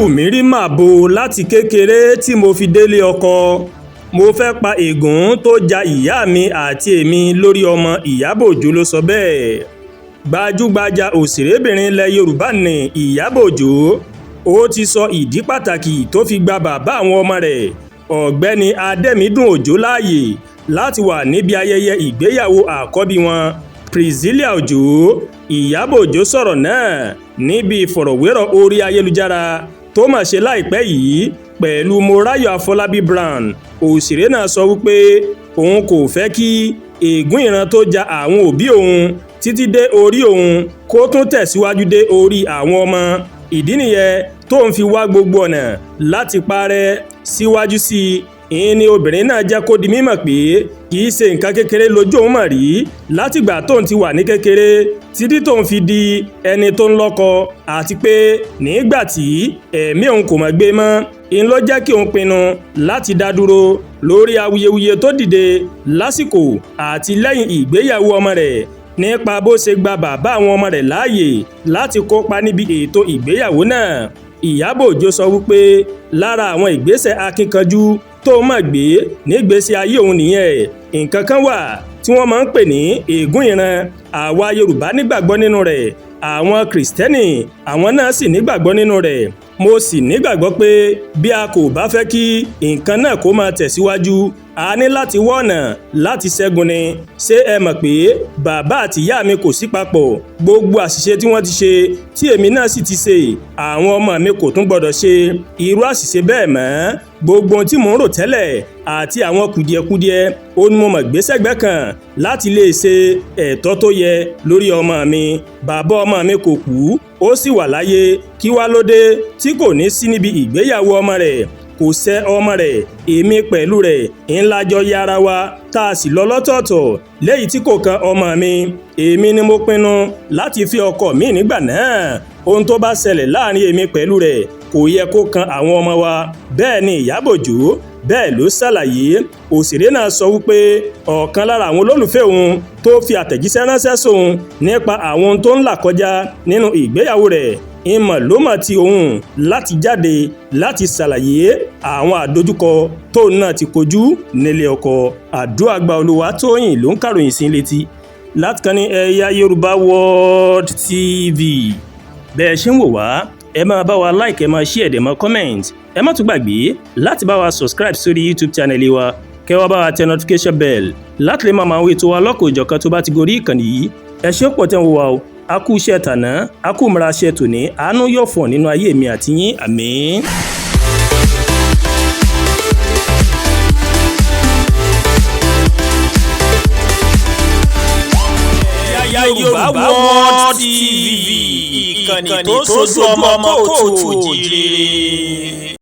wù mí rí màbo láti kékeré tí mo fi délé ọkọ. Mo fẹ́ pa ègún tó ja ìyá mi àti èmi lórí ọmọ. Ìyábọ̀ Òjó ló sọ bẹ́ẹ̀. Gbajúgbajà òṣèrébìnrin ilẹ̀ Yorùbá ní Ìyábọ̀ Òjó. Ó ti sọ ìdí pàtàkì tó fi gba bàbá àwọn ọmọ rẹ̀ Ọ̀gbẹ́ni Adémídùn Òjó láàyè láti wà níbi ayẹyẹ ìgbéyàwó àkọ́bí wọn Priscilla Òjó. Ìyábọ̀ Òjó sọ̀rọ̀ náà níbi ìfọ̀rọ̀wérọ̀ orí ayélujára tó mà ṣe láìpẹ́ yìí pẹ̀lú Mọ́ráyọ̀ Afọlábí Brown. Òṣèré náà sọ wípé òun kò fẹ́ kí ègún ìran tó ja àwọn òbí òun títí dé orí òun kó tún tẹ̀síwájú dé orí àwọn ọmọ. Ìdí nìyẹn tó ń fi wá gbogbo ọ̀nà láti parẹ́ síwájú sí i. Ìyẹn ni obìnrin náà jẹ́ kó di mímọ̀ pé kì í ṣe nǹkan kékeré lójú òun mọ̀ rí látìgbà tóun ti wà ní kékeré títí tóun fi di ẹni tó ń lọ́kọ, àti pé nígbà tí ẹ̀mí òun kò mọ̀ gbé mọ́ ìyẹn ló jẹ́ kí òun pinnu láti dá dúró lórí awuyewuye tó dìde lásìkò àti lẹ́yìn ìgbéyàwó ọmọ rẹ̀ nípa bó ṣe gba bàbá àwọn ọmọ rẹ̀ láàyè láti kópa níbi ètò ìgbéyàwó náà. Ìyábọ̀ Òjó sọ wípé lára àwọn ìgbésẹ̀ akíkanjú tó mọ̀ gbé nígbésí ayé òun nìyẹn. Nǹkan kan wà tí wọ́n máa ń pè ní ègún ìran. Àwa Yorùbá nígbàgbọ́ nínú rẹ̀, àwọn Kìrìsìtẹ́nì àwọn náà sì nígbàgbọ́ nínú rẹ̀. Mo sì nígbàgbọ́ pé bí a kò bá fẹ́ kí nǹkan náà kó máa tẹ̀síwájú, a ní láti wá ọ̀nà láti ṣẹ́gun ni. Ṣé ẹ mọ̀ pé bàbá àti ìyá mi kò sí papọ̀? Gbogbo àṣìṣe tí wọ́n ti ṣe tí èmi náà sì ti ṣe, àwọn ọmọ mi kò tún gbọdọ̀ ṣe irú àṣìṣe bẹ́ẹ̀ mọ́. Gbogbo ohun tí mò ń rò tẹ́lẹ̀ àti àwọn kùdìẹ̀kudiẹ ó ní mo mọ̀ gbé sẹ́gbẹ́ kan láti lè ṣe ẹ̀tọ́ tó yẹ lórí ọmọ mi. Bàbá ọmọ mi kò kú, ó sì wà láyé. Kí wá ló dé tí kò ní sí níbi ìgbéyàwó ọmọ rẹ̀? Kò ṣẹ̀ ọmọ rẹ̀, èmi pẹ̀lú rẹ̀ ńlá jọ yára wa tá a sì lọ lọ́tọ̀ọ̀tọ̀ léyìí tí kò kan ọmọ mi. Èmi ni mo pinnu láti fi ọkọ mi nígbà náà. Ohun tó bá ṣẹlẹ̀ láàrin èmi pẹ̀lú rẹ̀ kò yẹ kó kan àwọn ọmọ wa. Bẹ́ẹ̀ ni Ìyábọ̀ Òjó bẹ́ẹ̀ ló ṣàlàyé. Òṣèré náà sọ wípé ọ̀kan lára àwọn olólùfẹ́ òun tó fi àtẹ̀jíṣẹ́ ránṣẹ́ sóun nípa àwọn ohun tó ń là kọjá nínú ìgbéyàwó rẹ̀ ìmọ̀ ló mọ̀ tí òun láti jáde láti ṣàlàyé àwọn àdójúkọ tóun náà ti kojú nílé ọkọ. Àdúràgbà Olúwatóyìn ló ń kàròyìn sí létí láti kàn ní Ẹ̀yà Yorùbá World TV. Bẹ́ẹ̀ ṣe ń wò wá, ẹ máa bá wa like, ẹ máa share, ẹ máa comment. Ẹ má tún gbàgbé láti bá wa subscribe sórí YouTube channel wa, kẹ́ wá bá wa tẹ notification bell láti lè máa wo ètò wa lọ́kọ̀ òjọ̀kan tó bá ti gorí ìkànnì yìí. Ẹ ṣé pọ̀ tẹ́ ń wò wá o. A kú iṣẹ́ tàná, a kú múra iṣẹ́ tòní, àánú yóò fọ̀ nínú ayé mi àti yín, àmín. Ẹ̀yà Yorùbá World TV, ìkànnì tó sojú ọmọ kóòtù òjìrè.